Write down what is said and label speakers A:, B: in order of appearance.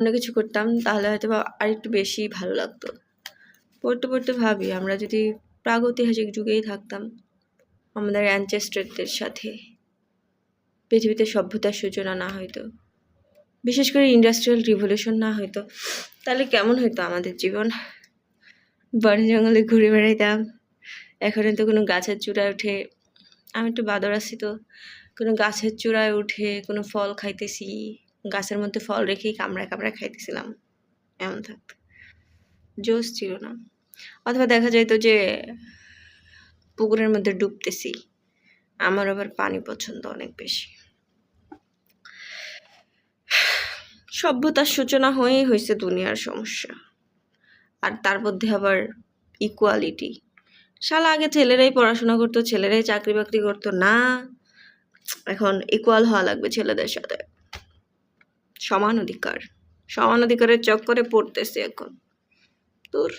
A: অন্য কিছু করতাম তাহলে হয়তো বা আরেকটু বেশি ভালো লাগতো। পড়তে পড়তে ভাবি আমরা যদি প্রাগৈতিহাসিক যুগেই থাকতাম, আমাদের অ্যানচেস্টারদের সাথে পৃথিবীতে সভ্যতার সূচনা না হইতো, বিশেষ করে ইন্ডাস্ট্রিয়াল রিভলিউশন না হইতো, তাহলে কেমন হইতো আমাদের জীবন? বনে জঙ্গলে ঘুরে বেড়াইতাম, এখন তো কোনো গাছের চূড়ায় উঠে, আমি একটু বাদর আছি তো, কোনো গাছের চূড়ায় উঠে কোনো ফল খাইতেছি, গাছের মধ্যে ফল রেখেই কামড়ায় কামড়ায় খাইতেছিলাম, এমন থাকতো, জোশ ছিল না? অথবা দেখা যাইতো যে পুকুরের মধ্যে ডুবতেছি, আমার আবার পানি পছন্দ অনেক বেশি। সভ্যতার সূচনা হয়েই হয়েছে দুনিয়ার সমস্যা, আর তার মধ্যে আবার ইকুয়ালিটি। শালা আগে ছেলেরাই পড়াশোনা করতো, ছেলেরাই চাকরি বাকরি করতো না, এখন ইকুয়াল হওয়া লাগবে ছেলেদের সাথে, সমান অধিকার, সমান অধিকারের চক্করে পড়তেছে এখন। তোর